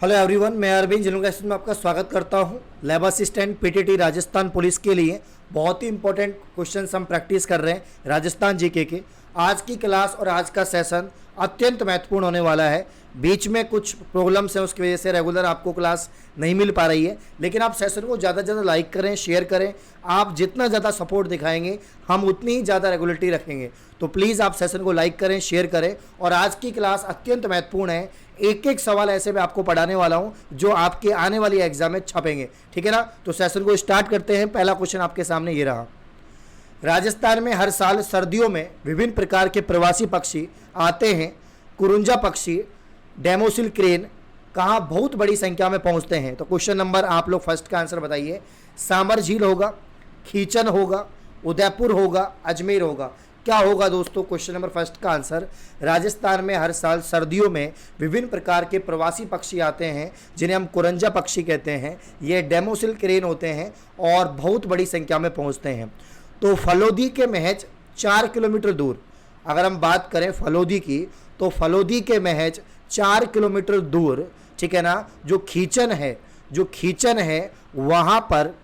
Hello everyone, मैं अरविंद जिलों में आपका स्वागत करता हूं। Lab assistant PTT Rajasthan police के लिए बहुत ही इंपॉर्टेंट क्वेश्चन हम प्रैक्टिस कर रहे हैं राजस्थान जीके के। आज की क्लास और आज का सेशन अत्यंत महत्वपूर्ण होने वाला है। बीच में कुछ प्रॉब्लम्स हैं, उसकी वजह से रेगुलर आपको क्लास नहीं मिल पा रही है, लेकिन आप सेशन को ज़्यादा से ज़्यादा लाइक करें, शेयर करें। आप जितना ज़्यादा सपोर्ट दिखाएंगे हम उतनी ही ज़्यादा रेगुलरिटी रखेंगे। तो प्लीज़ आप सेशन को लाइक करें, शेयर करें। और आज की क्लास अत्यंत महत्वपूर्ण है। एक एक सवाल ऐसे मैं आपको पढ़ाने वाला हूं जो आपके आने वाली एग्जाम में छपेंगे, ठीक है ना। तो सेशन को स्टार्ट करते हैं। पहला क्वेश्चन आपके सामने ये रहा। राजस्थान में हर साल सर्दियों में विभिन्न प्रकार के प्रवासी पक्षी आते हैं। कुरुंजा पक्षी, डेमोसिल क्रेन कहाँ बहुत बड़ी संख्या में पहुंचते हैं? तो क्वेश्चन नंबर आप लोग फर्स्ट का आंसर बताइए। सामर झील होगा, खीचन होगा, उदयपुर होगा, अजमेर होगा। क्या होगा दोस्तों क्वेश्चन नंबर फर्स्ट का आंसर? राजस्थान में हर साल सर्दियों में विभिन्न प्रकार के प्रवासी पक्षी आते हैं जिन्हें हम कुरंजा पक्षी कहते हैं। ये डेमोसिल क्रेन होते हैं और बहुत बड़ी संख्या में पहुंचते हैं। तो फलोदी के महज 4 किलोमीटर दूर, अगर हम बात करें फलोदी की, तो फलोदी के महज 4 किलोमीटर दूर, ठीक है ना, जो खीचन है वहाँ पर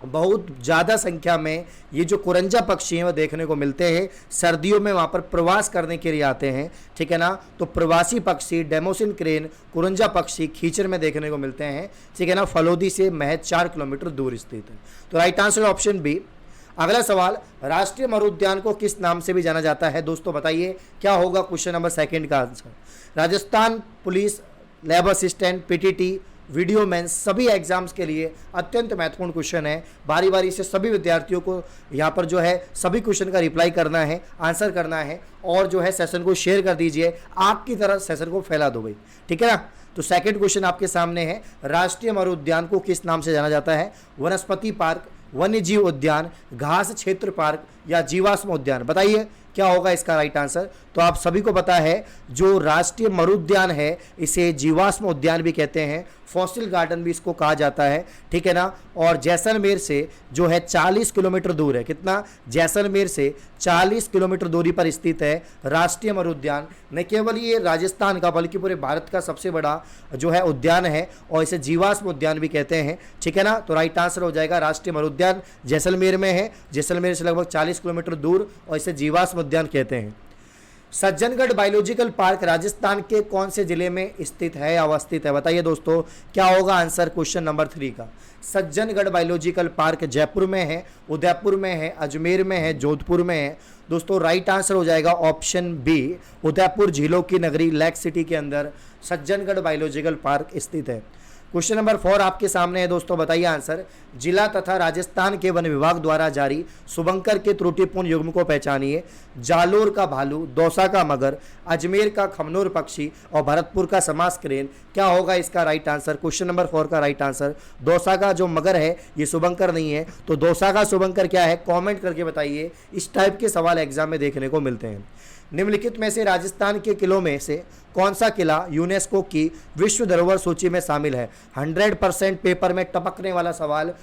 बहुत ज़्यादा संख्या में ये जो कुरंजा पक्षी हैं वो देखने को मिलते हैं। सर्दियों में वहाँ पर प्रवास करने के लिए आते हैं, ठीक है ना। तो प्रवासी पक्षी डेमोसिल क्रेन, कुरंजा पक्षी खीचर में देखने को मिलते हैं, ठीक है ना। फलोदी से महज 4 किलोमीटर दूर स्थित है। तो राइट आंसर ऑप्शन बी। अगला सवाल, राष्ट्रीय मरुद्यान को किस नाम से भी जाना जाता है? दोस्तों बताइए क्या होगा क्वेश्चन नंबर सेकंड का answer. Rajasthan police, lab assistant, PTT, VDO mains सभी एग्जाम्स के लिए अत्यंत महत्वपूर्ण क्वेश्चन है। बारी बारी से सभी विद्यार्थियों को यहाँ पर जो है सभी क्वेश्चन का रिप्लाई करना है, आंसर करना है, और जो है सेशन को शेयर कर दीजिए। आग की तरह सेशन को फैला दो भाई, ठीक है ना। तो सेकंड क्वेश्चन आपके सामने है। राष्ट्रीय मरुद्यान को किस नाम से जाना जाता है? वनस्पति पार्क, वन्य जीव उद्यान, घास क्षेत्र पार्क या जीवाश्म उद्यान? बताइए क्या होगा इसका राइट आंसर। तो आप सभी को पता है जो राष्ट्रीय मरुद्यान है इसे जीवाश्म उद्यान भी कहते हैं, फॉसिल गार्डन भी इसको कहा जाता है, ठीक है ना। और जैसलमेर से जो है 40 किलोमीटर दूर है। कितना? जैसलमेर से 40 किलोमीटर दूरी पर स्थित है राष्ट्रीय मरुद्यान। न केवल ये राजस्थान का बल्कि पूरे भारत का सबसे बड़ा जो है उद्यान है और इसे जीवाश्म उद्यान भी कहते हैं, ठीक है ना। तो राइट आंसर हो जाएगा राष्ट्रीय मरुद्यान जैसलमेर में है, जैसलमेर से लगभग 40 किलोमीटर दूर, और इसे जीवाश्म उद्यान कहते हैं। सज्जनगढ़ बायोलॉजिकल पार्क राजस्थान के कौन से जिले में स्थित है या अवस्थित है? बताइए दोस्तों क्या होगा आंसर क्वेश्चन नंबर 3 का। सज्जनगढ़ बायोलॉजिकल पार्क जयपुर में है, उदयपुर में है, अजमेर में है, जोधपुर में है। दोस्तों राइट आंसर हो जाएगा ऑप्शन बी, उदयपुर झीलों की नगरी लेक सिटी के अंदर सज्जनगढ़ बायोलॉजिकल पार्क स्थित है। क्वेश्चन नंबर 4 आपके सामने है दोस्तों, बताइए आंसर। जिला तथा राजस्थान के वन विभाग द्वारा जारी शुभंकर के त्रुटिपूर्ण युग्म को पहचानिए। जालोर का भालू, दौसा का मगर, अजमेर का खमनोर पक्षी और भरतपुर का समास क्रेन। क्या होगा इसका राइट आंसर? क्वेश्चन नंबर 4 का राइट आंसर दौसा का जो मगर है ये शुभंकर नहीं है। तो दौसा का शुभंकर क्या है कॉमेंट करके बताइए। इस टाइप के सवाल एग्जाम में देखने को मिलते हैं। निम्नलिखित में से राजस्थान के किलों में से कौन सा किला यूनेस्को की विश्व धरोहर सूची में शामिल है? 100% पेपर में टपकने वाला सवाल।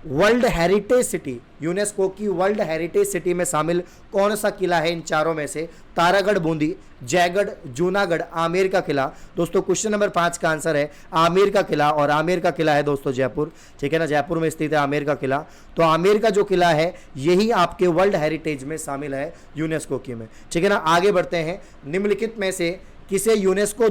वर्ल्ड हेरिटेज सिटी, यूनेस्को की वर्ल्ड हेरिटेज सिटी में शामिल कौन सा किला है इन चारों में से? तारागढ़ बूंदी, जयगढ़, जूनागढ़, आमेर का किला। दोस्तों क्वेश्चन नंबर 5 का आंसर है आमेर का किला, और आमेर का किला है दोस्तों जयपुर, ठीक है ना। जयपुर में स्थित है आमेर का किला। तो आमेर का जो किला है यही आपके वर्ल्ड हेरिटेज में शामिल है यूनेस्को की में, ठीक है ना। आगे बढ़ते हैं। निम्नलिखित में से किसे यूनेस्को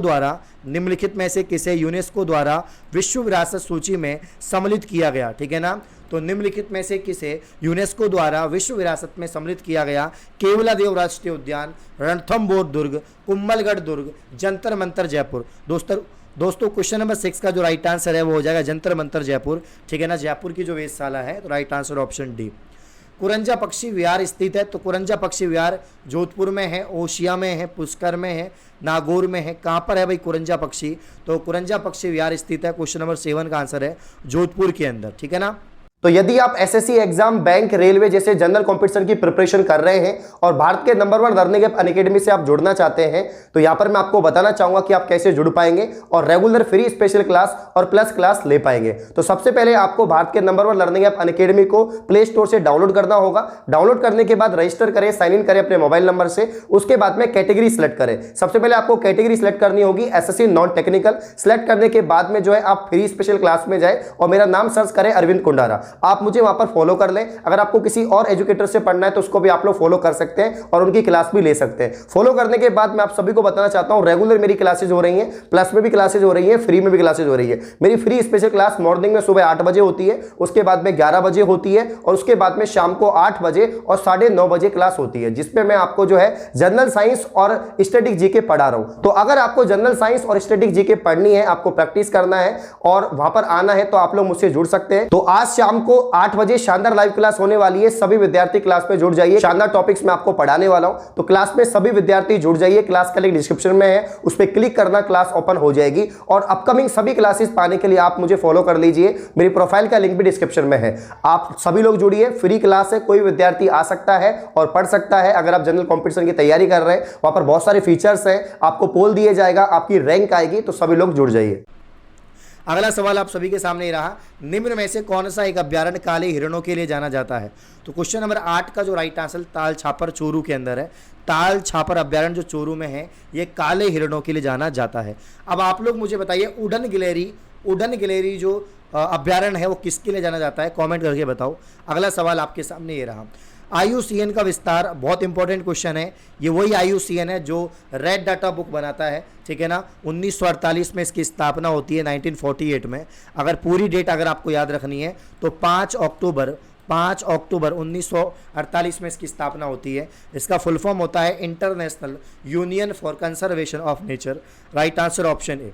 द्वारा विश्व विरासत सूची में सम्मिलित किया गया? ठीक है ना। तो निम्नलिखित में से किसे यूनेस्को द्वारा विश्व विरासत में सम्मिलित किया गया? केवलादेव राष्ट्रीय उद्यान, रणथंभौर दुर्ग, कुंभलगढ़ दुर्ग, जंतर मंतर जयपुर। दोस्तों क्वेश्चन नंबर 6 का जो राइट आंसर है वो हो जाएगा जंतर मंतर जयपुर, ठीक है ना। जयपुर की जो वेधशाला है। तो राइट आंसर ऑप्शन डी। कुरंजा पक्षी विहार स्थित है। तो कुरंजा पक्षी विहार जोधपुर में है, ओशिया में है, पुष्कर में है, नागौर में है। कहाँ पर है भाई कुरंजा पक्षी? तो कुरंजा पक्षी विहार स्थित है। क्वेश्चन नंबर 7 का आंसर है जोधपुर के अंदर, ठीक है ना। तो यदि आप एसएससी एग्जाम, बैंक, रेलवे जैसे जनरल कंपटीशन की प्रिपरेशन कर रहे हैं और भारत के नंबर 1 लर्निंग ऐप अनअकैडमी से आप जुड़ना चाहते हैं, तो यहां पर मैं आपको बताना चाहूंगा कि आप कैसे जुड़ पाएंगे और रेगुलर फ्री स्पेशल क्लास और प्लस क्लास ले पाएंगे। तो सबसे पहले आपको भारत के नंबर 1 लर्निंग ऐप अनअकैडमी को प्ले स्टोर से डाउनलोड करना होगा। डाउनलोड करने के बाद रजिस्टर करें, साइन इन करें अपने मोबाइल नंबर से। उसके बाद में कैटेगरी सिलेक्ट करें। सबसे पहले आपको कैटेगरी सिलेक्ट करनी होगी एसएससी नॉन टेक्निकल। सिलेक्ट करने के बाद में जो है आप फ्री स्पेशल क्लास में जाए और मेरा नाम सर्च करें अरविंद कुंडारा। आप मुझे वहां पर फॉलो कर लें। अगर आपको किसी और एजुकेटर से पढ़ना है तो उसको भी आप लोग फॉलो कर सकते हैं और उनकी क्लास भी ले सकते हैं। फॉलो करने के बाद मैं आप सभी को बताना चाहता हूं, रेगुलर मेरी क्लासेज हो रही हैं, प्लस में भी क्लासेज हो रही है, फ्री में भी क्लासेज हो रही है। मेरी फ्री स्पेशल क्लास मॉर्निंग में सुबह 8 बजे होती है, उसके बाद में 11 बजे होती है और उसके बाद में शाम को 8 बजे और 9:30 बजे क्लास होती है, जिसपे मैं आपको जो है जनरल साइंस और स्टैटिक जीके पढ़ा रहा हूं। तो अगर आपको जनरल साइंस और स्टैटिक जीके पढ़नी है, आपको प्रैक्टिस करना है और वहां पर आना है, तो आप लोग मुझसे जुड़ सकते हैं। तो आज शाम को 8 बजे शानदार लाइव क्लास होने वाली है। सभी विद्यार्थी क्लास में जुड़ जाइए। शानदार टॉपिक्स मैं आपको पढ़ाने वाला हूं, तो क्लास में सभी विद्यार्थी जुड़ जाइए। क्लास का लिंक डिस्क्रिप्शन में है, उस पर क्लिक करना, क्लास ओपन हो जाएगी। और अपकमिंग सभी क्लासेस पाने के लिए आप मुझे फॉलो कर लीजिए। मेरी प्रोफाइल का लिंक भी डिस्क्रिप्शन में है। आप सभी लोग जुड़िए, फ्री क्लास है, कोई विद्यार्थी आ सकता है और पढ़ सकता है। अगर आप जनरल कॉम्पिटिशन की तैयारी कर रहे हैं, वहां पर बहुत सारे फीचर्स हैं, आपको पोल दिए जाएगा, आपकी रैंक आएगी, तो सभी लोग जुड़ जाइए। अगला सवाल आप सभी के सामने ही रहा, निम्न में से कौन सा एक अभ्यारण्य काले हिरणों के लिए जाना जाता है? तो क्वेश्चन नंबर 8 का जो राइट आंसर ताल छापर चोरू के अंदर है। ताल छापर अभ्यारण्य जो चोरू में है, ये काले हिरणों के लिए जाना जाता है। अब आप लोग मुझे बताइए, उड़न गिलेरी जो अभ्यारण्य है वो किसके लिए जाना जाता है? कमेंट करके बताओ। अगला सवाल आपके सामने ये रहा, IUCN का विस्तार, बहुत इंपॉर्टेंट क्वेश्चन है। ये वही IUCN है जो रेड डाटा बुक बनाता है, ठीक है ना। 1948 में इसकी स्थापना होती है, 1948 में। अगर पूरी डेट अगर आपको याद रखनी है तो 5 अक्टूबर 1948 में इसकी स्थापना होती है। इसका फुल फॉर्म होता है International Union for Conservation of Nature. Right answer option A.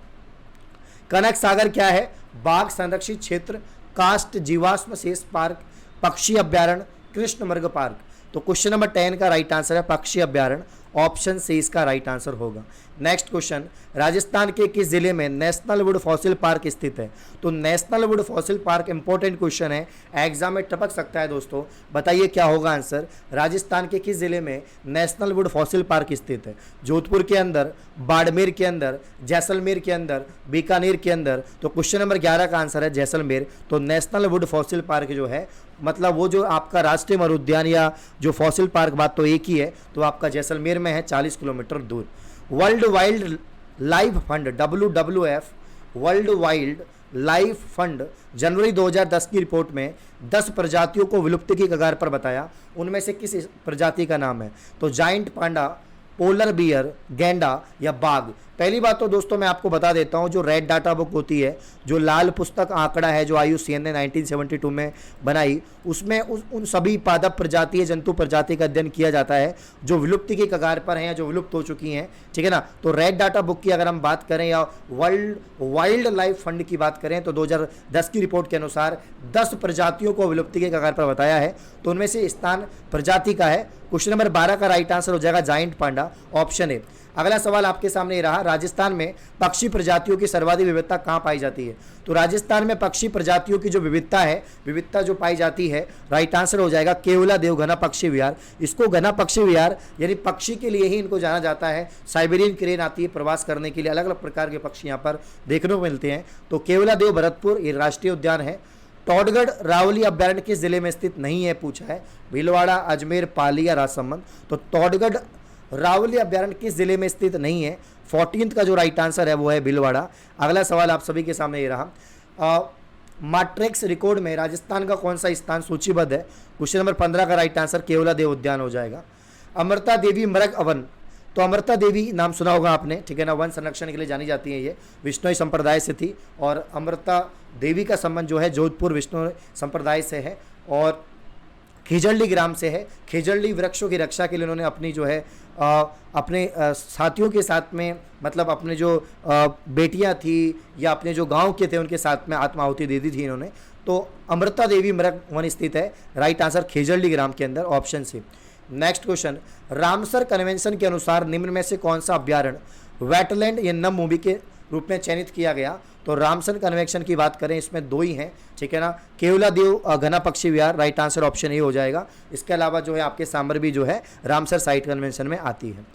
Kanak Sagar क्या है? बाघ संरक्षित क्षेत्र, कास्ट जीवाश्म शेष पार्क, पक्षी अभ्यारण्य, कृष्ण मृग पार्क। तो क्वेश्चन नंबर 10 का राइट आंसर है पक्षी अभ्यारण्य, ऑप्शन सी इसका राइट आंसर होगा। नेक्स्ट क्वेश्चन, राजस्थान के किस जिले में नेशनल वुड फॉसिल पार्क स्थित है? तो national would fossil park important question है, एग्जाम में टपक सकता है दोस्तों। बताइए क्या होगा आंसर? राजस्थान के किस जिले में नेशनल वुड फॉसिल पार्क स्थित है? जोधपुर के अंदर, बाड़मेर के अंदर, जैसलमेर के अंदर, बीकानेर के अंदर। तो क्वेश्चन नंबर 11 का आंसर है जैसलमेर। तो नेशनल वुड फॉसिल पार्क जो है, मतलब वो जो आपका राष्ट्रीय मर उद्यान या जो फॉसिल पार्क, बात तो एक ही है, तो आपका जैसलमेर में है, 40 किलोमीटर दूर। World Wildlife Fund WWF, World Wildlife Fund जनवरी 2010 की रिपोर्ट में 10 प्रजातियों को विलुप्ति की कगार पर बताया। उनमें से किस प्रजाति का नाम है? तो जाइंट पांडा, पोलर बियर, गैंडा या बाघ। पहली बात तो दोस्तों मैं आपको बता देता हूं, जो रेड डाटा बुक होती है, जो लाल पुस्तक आंकड़ा है जो IUCN ने 1972 में बनाई, उसमें उन सभी पादप प्रजाति, जंतु प्रजाति का अध्ययन किया जाता है जो विलुप्ति की कगार पर हैं या जो विलुप्त हो चुकी हैं, ठीक है ना। तो रेड डाटा बुक की अगर हम बात करें या वर्ल्ड वाइल्ड लाइफ फंड की बात करें, तो 2010 की रिपोर्ट के अनुसार 10 प्रजातियों को विलुप्ति के कगार पर बताया है। तो उनमें से स्थान प्रजाति का है। क्वेश्चन नंबर 12 का राइट आंसर हो जाएगा जाइंट पांडा, ऑप्शन ए। अगला सवाल आपके सामने ये रहा, राजस्थान में पक्षी प्रजातियों की सर्वाधिक विविधता कहाँ पाई जाती है? तो राजस्थान में पक्षी प्रजातियों की जो विविधता जो पाई जाती है, राइट आंसर हो जाएगा केवला देव घना पक्षी विहार। इसको घना पक्षी विहार यानी पक्षी के लिए ही इनको जाना जाता है। साइबेरियन क्रेन आती है प्रवास करने के लिए, अलग अलग प्रकार के पक्षी यहाँ पर देखने को मिलते हैं। तो केवला देव भरतपुर ये राष्ट्रीय उद्यान है। टोडगढ़ रावली अभ्यारण्य किस जिले में स्थित नहीं है पूछा है? भीलवाड़ा, अजमेर, पाली या राजसमंद। तो टोडगढ़ रावली अभ्यारण्य किस जिले में स्थित नहीं है? 14th का जो राइट आंसर है वो है भीलवाड़ा। अगला सवाल आप सभी के सामने ये रहा, मैट्रिक्स रिकॉर्ड में राजस्थान का कौन सा स्थान सूचीबद्ध है? क्वेश्चन नंबर 15 का राइट आंसर केवला देव उद्यान हो जाएगा। अमृता देवी मृग अवन, तो अमृता देवी नाम सुना होगा आपने, ठीक है ना। वन संरक्षण के लिए जानी जाती है, ये विष्णोई संप्रदाय से थी और अमृता देवी का संबंध जो है जोधपुर विष्णु संप्रदाय से है और खिजड़ली ग्राम से है। खिजड़ली वृक्षों की रक्षा के लिए उन्होंने अपनी जो है अपने साथियों के साथ में, मतलब अपने जो बेटियां थी या अपने जो गांव के थे उनके साथ में आत्माहुति दे दी थी इन्होंने। तो अमृता देवी मृग वन स्थित है, राइट आंसर खिजड़ली ग्राम के अंदर, option C. Next question, Ramsar convention के अनुसार निम्न में से कौन सा अभ्यारण्य वेटलैंड या नम भूमि के रूप में चयनित किया गया। तो रामसन कन्वेंशन की बात करें, इसमें 2 ही हैं, ठीक है ना। केवलादेव घना पक्षी विहार, राइट आंसर ऑप्शन ए हो जाएगा। इसके अलावा जो है आपके सांबर भी जो है रामसर साइट कन्वेंशन में आती है।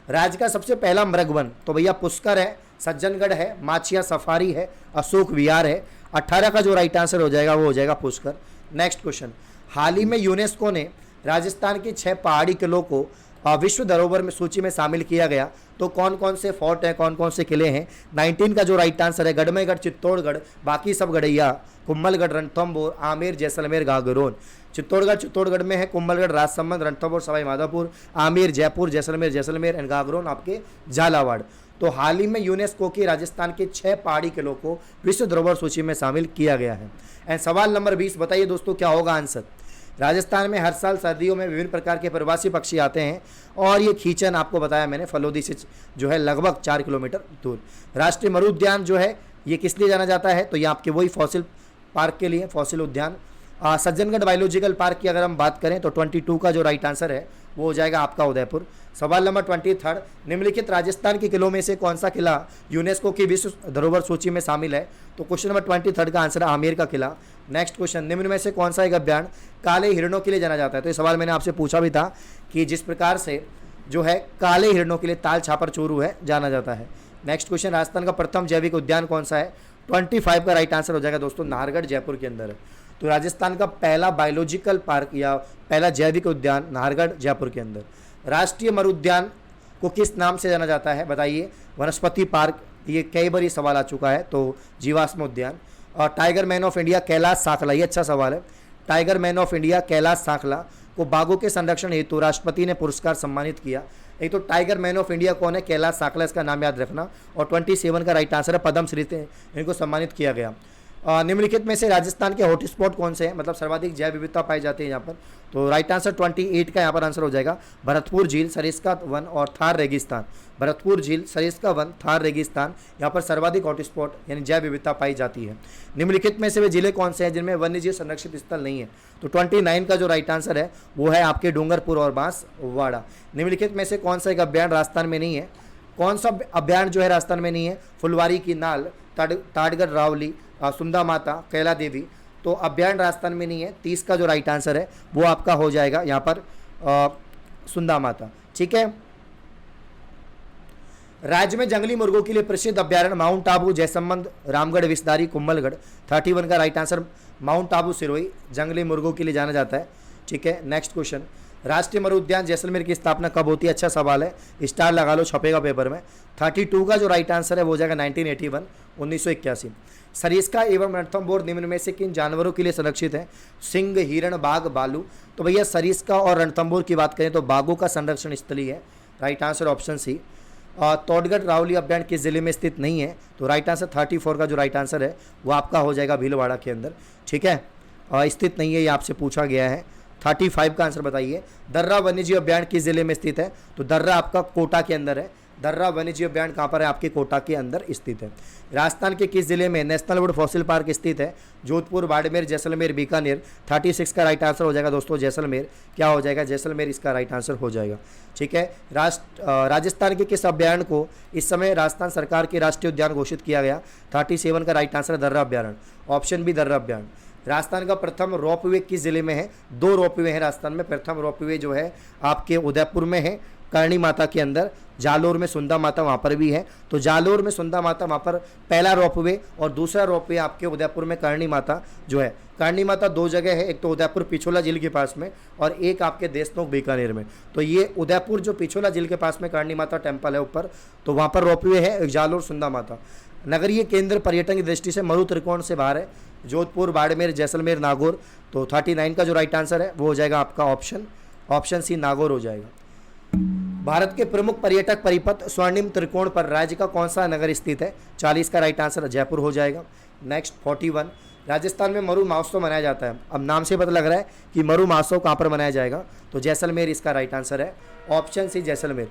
राज्य का सबसे पहला मृगवन, तो भैया पुष्कर है, सज्जनगढ़ है, माचिया सफारी है, अशोक विहार है। 18 का जो राइट आंसर हो जाएगा वो हो जाएगा पुष्कर। नेक्स्ट क्वेश्चन, हाल ही में यूनेस्को ने राजस्थान के 6 पहाड़ी किलों को विश्व धरोहर में सूची में शामिल किया गया। तो कौन कौन से फोर्ट हैं, कौन कौन से किले हैं? 19 का जो राइट आंसर है गढ़मेगढ़, चित्तौड़गढ़, बाकी सब गढ़ैया, कुंभलगढ़, रणथंभौर, आमेर, जैसलमेर, गागरोन। चित्तौड़गढ़ में है, कुंभलगढ़, राजसमंद, रणथंभौर, सवाई माधोपुर, आमेर, जयपुर, जैसलमेर एंड गागरोन आपके झालावाड़। तो हाल ही में यूनेस्को की राजस्थान के 6 पहाड़ी किलों को विश्व धरोहर सूची में शामिल किया गया है। एंड सवाल नंबर 20 बताइए दोस्तों क्या होगा आंसर। राजस्थान में हर साल सर्दियों में विभिन्न प्रकार के प्रवासी पक्षी आते हैं और ये खींचन आपको बताया मैंने फलोदी से जो है लगभग 4 किलोमीटर दूर। राष्ट्रीय मरु उद्यान जो है ये किस लिए जाना जाता है? तो ये आपके वही फॉसिल पार्क के लिए, फॉसिल उद्यान। सज्जनगढ़ बायोलॉजिकल पार्क की अगर हम बात करें तो 22 का जो राइट आंसर है वो हो जाएगा आपका उदयपुर। सवाल नंबर 23, निम्नलिखित राजस्थान के किलों में से कौन सा किला यूनेस्को की विश्व धरोहर सूची में शामिल है? तो क्वेश्चन नंबर 23 का आंसर है आमेर का किला। नेक्स्ट क्वेश्चन, निम्न में से कौन सा एक अभ्यारण्य काले हिरणों के लिए जाना जाता है? तो ये सवाल मैंने आपसे पूछा भी था कि जिस प्रकार से जो है काले हिरणों के लिए ताल छापर चोरू है जाना जाता है। नेक्स्ट क्वेश्चन, राजस्थान का प्रथम जैविक उद्यान कौन सा है? 25 का राइट आंसर हो जाएगा दोस्तों नाहरगढ़, जयपुर के अंदर है। तो राजस्थान का पहला बायोलॉजिकल पार्क या पहला जैविक उद्यान नाहरगढ़, जयपुर के अंदर। राष्ट्रीय मरु उद्यान को किस नाम से जाना जाता है बताइए? वनस्पति पार्क, ये कई बार ये सवाल आ चुका है, तो जीवाश्म उद्यान। और tiger man of India Kailash Sakhla, ये अच्छा सवाल है। Tiger man of India Kailash Sakhla को बाघों के संरक्षण हेतु राष्ट्रपति ने पुरस्कार सम्मानित किया। एक तो टाइगर मैन ऑफ इंडिया कौन है? कैलाश साखला, इसका नाम याद रखना। और 27 का राइट आंसर है पद्मश्री से इनको सम्मानित किया गया। निम्नलिखित में से राजस्थान के हॉटस्पॉट कौन से हैं, मतलब सर्वाधिक जैव विविधता पाई जाती है यहाँ पर? तो राइट आंसर 28 का यहाँ पर आंसर हो जाएगा भरतपुर झील, सरिस्का वन और थार रेगिस्तान। भरतपुर झील, सरिस्का वन, थार रेगिस्तान, यहाँ पर सर्वाधिक हॉटस्पॉट यानी जैव विविधता पाई जाती है। निम्नलिखित में से वे जिले कौन से हैं जिनमें वन्यजीव संरक्षित स्थल नहीं है? तो 29 का जो राइट आंसर है वो है आपके डूंगरपुर और बांसवाड़ा। निम्नलिखित में से कौन सा एक अभ्यारण्य राजस्थान में नहीं है? कौन सा अभ्यारण्य जो है राजस्थान में नहीं है? फुलवारी की नाल, ताड़गढ़ रावली, सुंदा माता, कैला देवी। तो अभ्यारण्य राजस्थान में नहीं है। 30 का जो राइट आंसर है वो आपका हो जाएगा यहाँ पर सुंदा माता, ठीक है। राज्य में जंगली मुर्गों के लिए प्रसिद्ध अभ्यारण्य माउंट आबू, जयसमंद, रामगढ़, विस्तारी, कुंभलगढ़। 31 का right answer mount Abu Sirohi जंगली मुर्गों के लिए जाना जाता है, ठीक है। नेक्स्ट क्वेश्चन, राष्ट्रीय मरु उद्यान जैसलमेर की स्थापना कब होती है? अच्छा सवाल है, स्टार लगा लो, छपेगा पेपर में। 32 का जो राइट आंसर है वो हो जाएगा 1981, 1981। सरिस्का एवं रणथंभौर निम्न में से किन जानवरों के लिए संरक्षित है? सिंह, हिरण, बाघ, भालू। तो भैया सरिस्का और रणथंभौर की बात करें तो बाघों का संरक्षण स्थली है, राइट आंसर ऑप्शन सी। तोड़गढ़ रावली अभ्यारण्य किस जिले में स्थित नहीं है? तो राइट आंसर 34 का जो राइट आंसर है वो आपका हो जाएगा भीलवाड़ा के अंदर, ठीक है। स्थित नहीं है, ये आपसे पूछा गया है। 35 का आंसर बताइए। दर्रा वन्यजीव अभ्यारण्य किस जिले में स्थित है? तो दर्रा आपका कोटा के अंदर है। दर्रा वन्यजीव अभ्यारण्य कहाँ पर है? आपके कोटा के अंदर स्थित है। राजस्थान के किस जिले में नेशनल वुड फॉसिल पार्क स्थित है? जोधपुर, बाड़मेर, जैसलमेर, बीकानेर। 36 का राइट आंसर हो जाएगा दोस्तों जैसलमेर। क्या हो जाएगा? जैसलमेर इसका राइट आंसर हो जाएगा, ठीक है। राजस्थान के किस अभ्यारण्य को इस समय राजस्थान सरकार के राष्ट्रीय उद्यान घोषित किया गया? 37 का राइट आंसर दर्रा अभ्यारण्य, ऑप्शन बी दर्रा अभ्यारण्य। राजस्थान का प्रथम रोपवे किस जिले में है? 2 रोपवे हैं राजस्थान में। प्रथम रोपवे जो है आपके उदयपुर में है, करणी माता के अंदर। जालोर में सुंदा माता वहाँ पर भी है। तो जालोर में सुंदा माता वहाँ पर पहला रोपवे, और दूसरा रोपवे आपके उदयपुर में करणी माता जो है। करणी माता 2 जगह है, एक तो उदयपुर पिछोला झील के पास में और एक आपके देशनोक बीकानेर में। तो ये उदयपुर जो पिछोला झील के पास में करणी माता टेम्पल है ऊपर, तो वहाँ पर रोपवे है, एक जालोर, सुंदा माता। नगरीय केंद्र पर्यटन की दृष्टि से मरु त्रिकोण से बाहर है, जोधपुर, बाड़मेर, जैसलमेर, नागौर। तो 39 का जो राइट आंसर है वो हो जाएगा आपका ऑप्शन सी नागौर हो जाएगा। भारत के प्रमुख पर्यटक परिपथ स्वर्णिम त्रिकोण पर राज्य का कौन सा नगर स्थित है? 40 का राइट आंसर जयपुर हो जाएगा। नेक्स्ट 41, राजस्थान में मरु महोत्सव मनाया जाता है। अब नाम से पता लग रहा है कि मरु महोत्सव कहाँ पर मनाया जाएगा? तो जैसलमेर इसका राइट आंसर है, ऑप्शन सी जैसलमेर।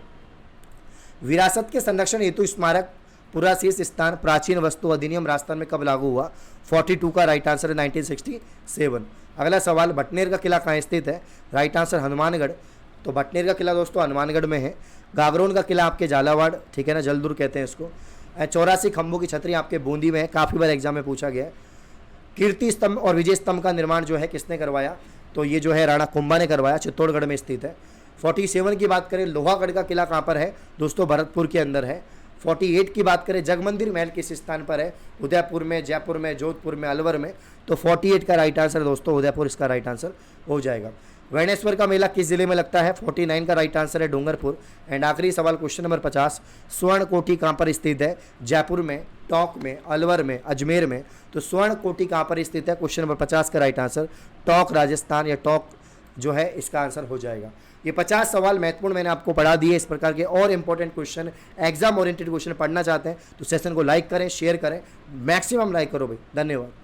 विरासत के संरक्षण हेतु स्मारक, पुराशीर्ष स्थान, प्राचीन वस्तु अधिनियम राजस्थान में कब लागू हुआ? 42 का राइट आंसर है 1967। अगला सवाल, भटनेर का किला कहाँ स्थित है? Right answer Hanumangarh. तो भटनेर का किला दोस्तों हनुमानगढ़ में है। गागरोन का किला आपके झालावाड़, ठीक है ना, जलदुर कहते हैं इसको। 84 खंभों की छतरी आपके बूंदी में है, काफ़ी बार एग्जाम में पूछा गया है। कीर्ति स्तंभ और विजय स्तंभ का निर्माण जो है किसने करवाया, तो ये जो है राणा कुंभा ने करवाया, चित्तौड़गढ़ में स्थित है। 47 की बात करें, लोहागढ़ का किला कहाँ पर है दोस्तों, भरतपुर के अंदर है। 48 की बात करें, जगमंदिर महल किस स्थान पर है, उदयपुर में, जयपुर में, जोधपुर में, अलवर में। तो 48 का राइट आंसर दोस्तों उदयपुर इसका राइट आंसर हो जाएगा। वैनेश्वर का मेला किस जिले में लगता है, 49 का राइट आंसर है डूंगरपुर। एंड आखिरी सवाल क्वेश्चन नंबर 50, स्वर्ण कोठी कहाँ पर स्थित है, जयपुर में, टोंक में, अलवर में, अजमेर में। तो स्वर्ण कोठी कहाँ पर स्थित है, क्वेश्चन नंबर 50 का राइट आंसर टोंक राजस्थान या टोंक जो है इसका आंसर हो जाएगा। ये 50 सवाल महत्वपूर्ण मैंने आपको पढ़ा दिए। इस प्रकार के और important question, exam oriented question पढ़ना चाहते हैं तो सेशन को लाइक करें, शेयर करें, मैक्सिमम लाइक करो भाई। धन्यवाद।